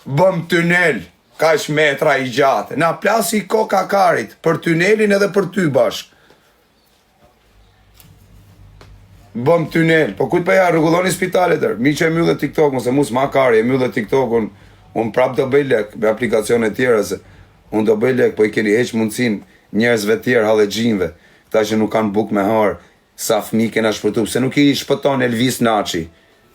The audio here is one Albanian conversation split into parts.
bëm tunel, kaq metra i gjatë. Na plasi koka karit, për tunelin edhe për ty bashk. Bëm tunel, po kujt përja rregulloni spitalet tërë. Mi që e myllë TikTok-un, se mus ma kari, e myllë TikTok-un, unë prap do bëj lek, me aplikacione tjera, se unë do bëj lek, po i keni heq mundësin njerëzve tjerë, halexhinve, këta që nuk kanë buk me harë, sa fmi kena shpëtu, pse nuk i shpëton Elvis Naçi,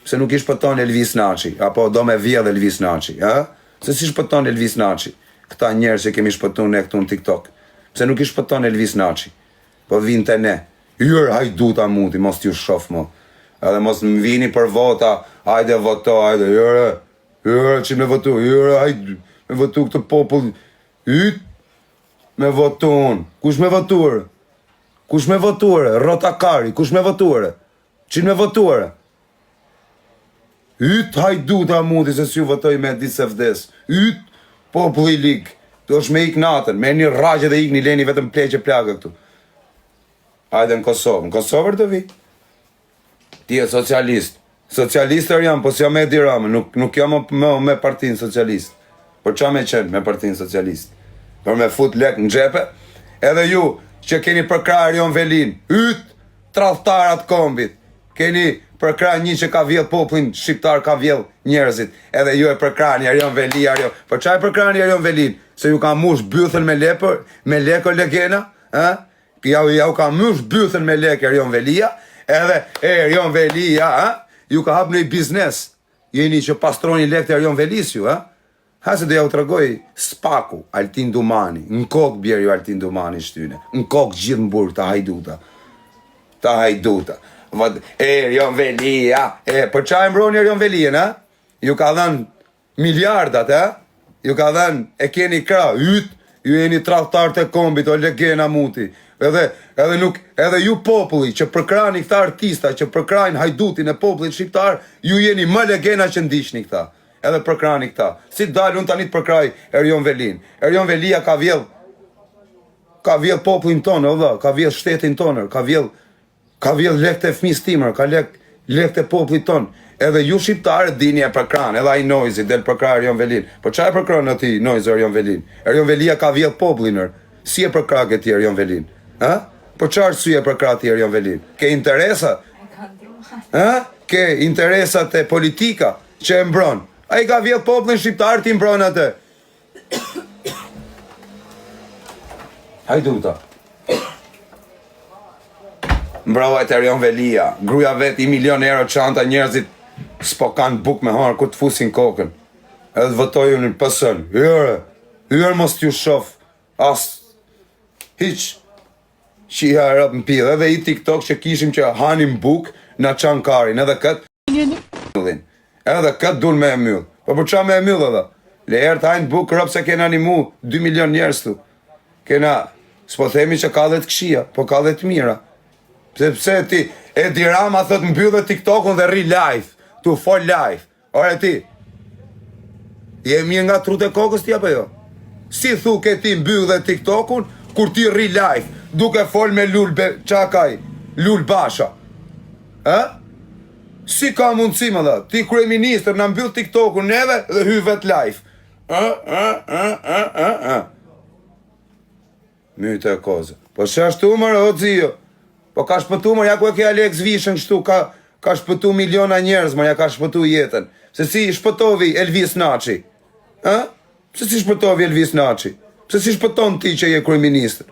pse nuk i shpëton Elvis Naçi, apo do me vjedh Elvis Naçi, ha? Se si shpëton Elvis Naçi, këta njerëz që kemi shpëtu ne këtu në TikTok, pse nuk i shpëton Elvis Naçi, po vinë të ne, jërë hajduta muti, mos t'ju shof mo, edhe mos më vini për vota, hajde voto, hajde, jërë, që me votu, jërë, hajde, me votu këtë popull, me votu unë, kush me votuar? Kush me votuar? Rotakari, kush me votuar? Që me votuar? Hajduta muti se s'ju votoj me ditë se vdes. Populli lig. Do është me ik natën, me një rraqe dhe ik një leni vetëm pleqe plagë këtu. Hajde në Kosovë. Në Kosovër të vi? Ti e socialist. Socialistër jam, po s'jam me Edi Rama. Nuk jam me partinë socialist. Por qa me qenë me partinë socialist? Për me fut lek në gjepe, edhe ju që keni përkra Erion Velin, tradhtarat kombit, keni përkra një që ka vjell popullin shqiptar, ka vjell njerëzit, edhe ju e përkra një Erion Velin, për qa e përkra një Erion Velin? Se ju ka mush bythën me leko legena, ja u ka mush bythën me lek Erion Velia, edhe Erion Velia, ju ka hap në i biznes, jeni që pastroni lek të Erion Velis ju, Hase do ja u tregoj spaku, Altin Dumani, në kokë bjerë ju Altin Dumani shtyne, në kokë gjithë në burg ta hajduta. Ta hajduta. Erion Velia, për qa e mbroni Erion Velien, Ju ka dhenë miljardat, Ju ka dhenë, e keni kra, ju jeni tradhtar të kombit, o legena muti. Edhe ju populli që përkrani këta artista, që përkrajnë hajdutin e popullit shqiptar, ju jeni më legena që ndishni këta. Edhe përkrani këta. Si dalë unë tani të përkraj Erion Velin. Erion Velia ka vjell popullin tonë, ka vjell shtetin tonë, ka vjell lek të fëmis timër, ka lek të popullit tonë. Edhe ju shqiptarë dini e përkran, edhe ai Noizi del përkraj Erion Velin. Po qa e përkran ati Noizi Erion Velin? Erion Velia ka vjell popullinër. Si e përkra këti Erion Velin? Po qa arsye e përkra ti Erion Velin? Ke interesa? Ke interesat e politika që e mbron? A i ka vjell popullin shqiptar ti mbron atë. Hajduta. Mbrojt Erion Velia. Gruja vet €1.000.000 çanta, njerëzit s'po kanë buk me harë kur të fusin kokën. Edhe votojnë në pësën. Jërë mos t'ju shof. Hiq. Që i harap në pidhe. Edhe i TikTok që kishim që hanim buk në çankarin. Edhe këtë. Edhe këtë dun me e myllë. Po për qa me e myllë edhe? Leher të hajnë bukë rëpë se kena një mu 2 milion njerës tu. Kena, s'po themi që ka dhe të këshia, po ka dhe të mira. Pse ti, Edi Rama thët mbyllë TikTok-un dhe ri live. Tu fol live. Ore ti, jemi nga trut e kokës ti apo jo? Si thu ke ti mbyllë TikTok-un, kur ti ri live, duke fol me Lul Basha. Si ka mundësi më dhe, ti kryeministër në mbyll TikTok-un neve dhe hy vet live. Myte e koze. Po që ashtu mërë, o zio. Po ka shpëtu mërë, ja ku e ke Alex Vishën kështu, ka shpëtu miliona njerëz mërë, ja ka shpëtu jetën. Se si shpëtovi Elvis Naçi? Se si shpëtovi Elvis Naçi? Se si shpëton ti që je kryeministër?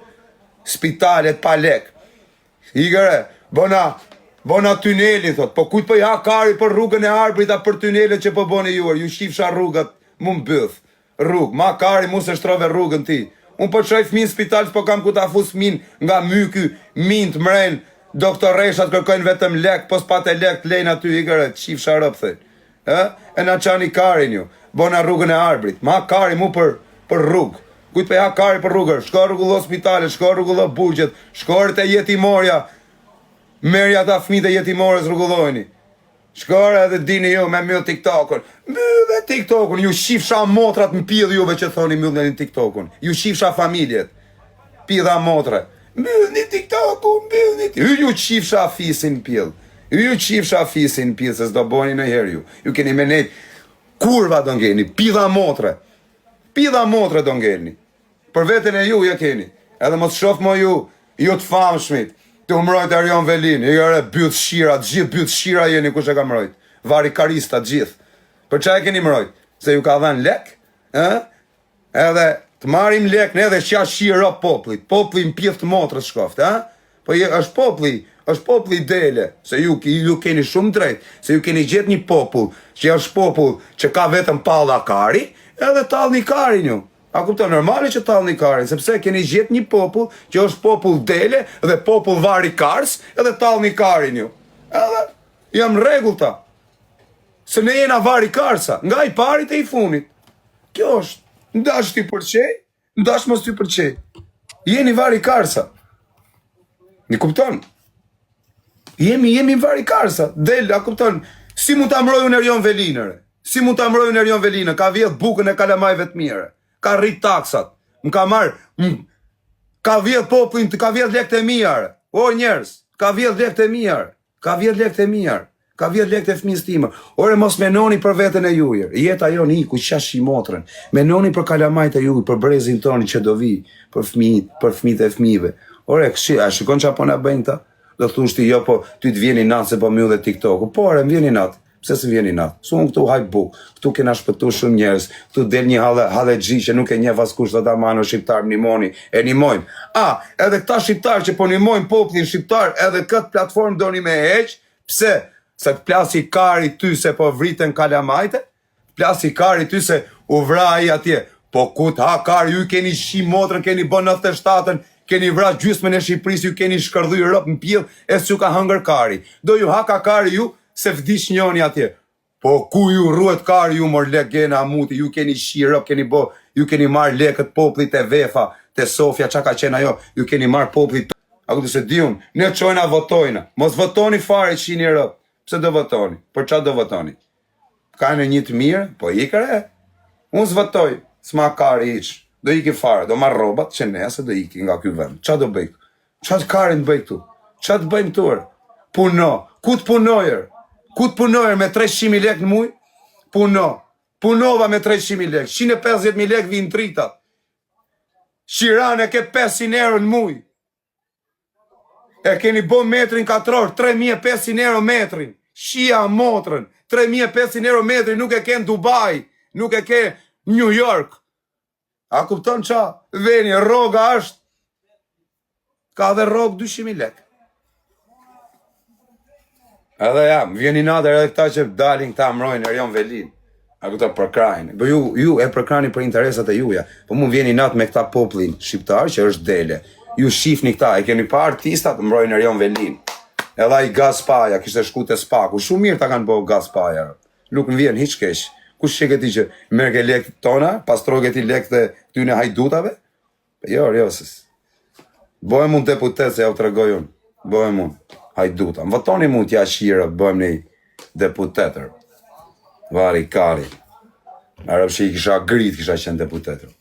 Spitalet pa lek. Igëre, bona tunelin, thot, po kujt po ja kari për rrugën e Arbrita për tunelet që po boni juar, ju shifsha rrugat, mu m'byth, rrugë, ma kari mu se shtrove rrugën ti. Unë po qoj fmin spital, po kam ku ta fus min nga myky, min të mren, doktoreshat kërkojnë vetëm lek, po s'pat e lek të lejnë aty, Igëre, shifsha rëpë, thej. E na qani karin ju, bona rrugën e Arbrit, ma kari mu për rrugë. Kujt po ja kari për rrugër, shko rrugullo spitalet, shko rrugullo burgjet, shko rrët e jetimorja, merja ta fmit e jetimores rrugullojni. Shkore edhe dini ju me myllë TikTok-un. Myllë TikTok-un, ju shifsha motrat në pidhë juve që thoni myllë një TikTok-un. Ju shifsha familjet. Pidha motre. Myllë një TikTok-un, myllë një TikTok-un. Ju shifsha fisin pidhë. Ju qifsha fisin pjesë, se s'do boni në herë ju. Ju keni menet Kurva do ngeni, pidha motre. Pidha motre do ngeni. Për veten e ju ja keni. Edhe mos shof mo ju të famshmit. Të umrojt Erion Velin, i gërë byth shira, gjithë byth shira jeni kush e ka mrojt. Vari karista gjithë. Për qa e keni mrojt? Se ju ka dhen lek? Edhe të marim lek në edhe qa shira poplit. Popli në pjef të motrës shkoft, Po është popli dele. Se ju keni shumë drejt. Se ju keni gjithë një popull, që është popull që ka vetëm palla kari, edhe talni karin ju. A kupton, normali që talni karin, sepse keni gjithë një popull që është popull dele dhe popull vari kars, edhe talni karin ju. Edhe jam rregullta. Se ne jena vari karsa, nga i parit e i funit. Kjo është, ndash t'i përqej, ndash mos t'i përqej. Jeni vari karsa. Një kupton? Jemi vari karsa. Del, a kupton, si mund t'a mroju në Erion Velinëre? Si mund t'a mroju në Erion Velinëre? Ka vjedh bukën e kalamajve të mire. Ka rrit taksat, më ka marrë, ka vjedh poplin, ka vjedh lekt e mijarë, o njerës, ka vjedh lekt e mijarë, ka vjedh lekt e mijarë, ka vjedh lekt e fëmijës time. Ore mos menoni për veten e jujër, jeta jo një ku qash i motrën, menoni për kalamajt e jujë, për brezin toni që do vi, për fëmijët e fëmijëve. Ore, a shikon që apo na bëjnë ta? Do thushti jo po ty të vjeni natë se po mju dhe TikTok-u, po ore, më vjeni natë. Pse se vjeni natë? Su unë këtu hajt buk, këtu kena shpëtu shumë njerës, këtu del një halexhi që nuk e nje vaskush dhe ta mano shqiptar nimoni, e nimojmë. Edhe këta shqiptar që po nimojmë poplin shqiptar, edhe këtë platform do një me heq, pse? Se të plasi kari ty se po vriten kalamajte, plasi kari ty se u vra i atje, po kut ha kari, ju keni shi motrën, keni bën 97-ën, keni vra gjysmën e Shqipëris, ju keni shkërdhuj rëp në pjell, e s'ju ka hëngër kari. Do ju haka kari ju, se vdish njoni atje. Po ku ju ruhet kari ju mor lek gena amuti, ju keni shirëp, ju keni marrë lekët poplit e Vefa, te Sofja, qa ka qena jo, ju keni marrë poplit. A këtë se diun, ne qojna votojna, mos votoni fare qini rëp, pse do votoni, për qa do votoni? Ka në një të mirë, po i kërë, unë s'votoj, s'ma kari iq, do iki fare, do marrë robat, që nese do iki nga kjo vend, qa do bëjk? Qa të karin bëjk tu? Qa të bëjmë tuër? Puno, ku të punojër? Ku të punojër me 300.000 lek në muj? Punova me 300.000 lek, 150.000 lek vinë tritat. Shirane ke 500 euro në muj. E keni bo metrin katror, 3.500 euro metrin. Shia motrën, 3.500 euro metrin, nuk e ke në Dubai, nuk e ke New York. A kupton qa? Veni, roga është, ka dhe rogë 200.000 lek. Edhe jam, vjeni natë edhe këta që dalin këta mrojnë Erion Velin. A këta përkrajnë. Po ju e përkrajnë për interesat e juja. Po mu vjeni natë me këta poplin shqiptar që është dele. Ju shifni këta, e keni pa artistat mrojnë Erion Velin. Edhe i Gaspaja, kishte shku të spaku. Shumë mirë ta kanë bëhë Gaspaja. Nuk në vjen hiq kesh. Kush që këti që merke lekt tona, pastro këti lekt dhe tyne hajdutave? Jo, sës. Bojë mund deputet se ja u të regoj unë. Bojë mund. Hajduta. Më votoni mund t'ja shira, bëjmë një deputetër. Vari kari. Arab që i kisha grit, kisha qenë deputetër.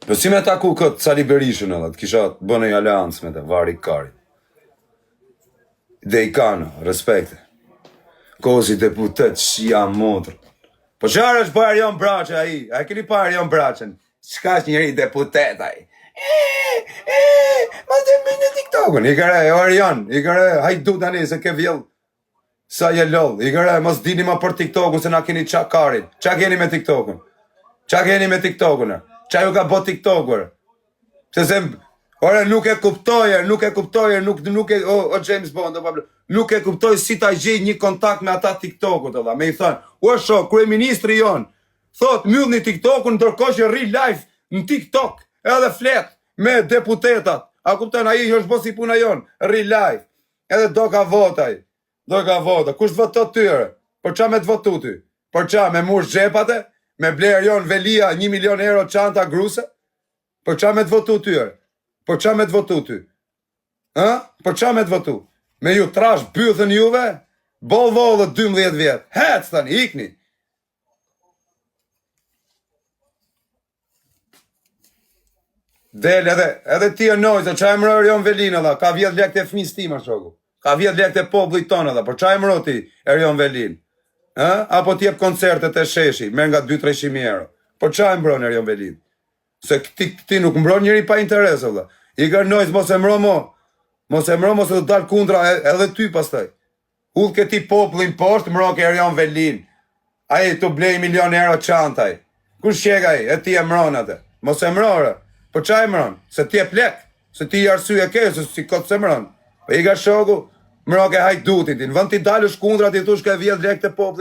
Po si me taku këtë Sali Berishën edhe, t'kisha bënë një aleancë me të, vari kari. Dhe i kanë, respekte. Kosi deputet, shia motrë. Po qarë është bërë Erion Braçe aji? A keni pa Erion Braçen? Qka është njëri deputet aji? Ma të me në TikTokën, i kërë, o Erion, i kërë, hajdu tani, se ke vjell, sa je lol, i kërë, mos dini ma për TikTokën, se na keni qa karin, qa keni me TikTokën, qa keni me TikTokën, qa ju ka bo TikTokër, se ore, nuk e kuptojër, o James Bond, nuk e kuptoj si ta gjej një kontakt me ata TikTokët, me i thënë, o shok, kryeministri jonë, thot, mjull një TikTokën, ndërkohë që ri live në TikTok, edhe flet me deputetat. A kupton, a i është bo si puna jonë, ri live. Edhe do ka votaj. Kusht votot tyre? Për qa me të votu ty? Për qa me mush gjepate? Me ble Erion Velia 1 milion euro çanta gruse? Për qa me të votu tyre? Për qa me të votu ty? Për qa me të votu? Me ju trash bythën juve? Bol dhe 12 vjetë. Hec tani, ikni. Del edhe ti e nojtë, qa e mërë Erion Velin edhe, ka vjetë lekt e fëmis tima shoku. Ka vjetë lekt e popullit tonë edhe, për qa e mërë ti Erion Velin? Apo t'jep koncertet e sheshi, merr nga 2-300.000 euro. Po qa e mbron Erion Velin? Se ti nuk mbron njëri pa interes, valla. I gërnojës mos e mbro mo. Mos e mbro mo se do dalë kundra edhe ty pastaj. Ullë këti popullin poshtë, mbro ke Erion Velin. Aji të blej 1 milion euro çantaj. Kush qekaj, e ti e mbron atë. Mos e mbrore. Po qa e mbron? Se ti e plek. Se ti i arsye ke, se si kot se mbron. Po i ga shoku, mbro ke hajdutin. Në vend ti dalësh kundra ti thush ka vjedh direkt te populli.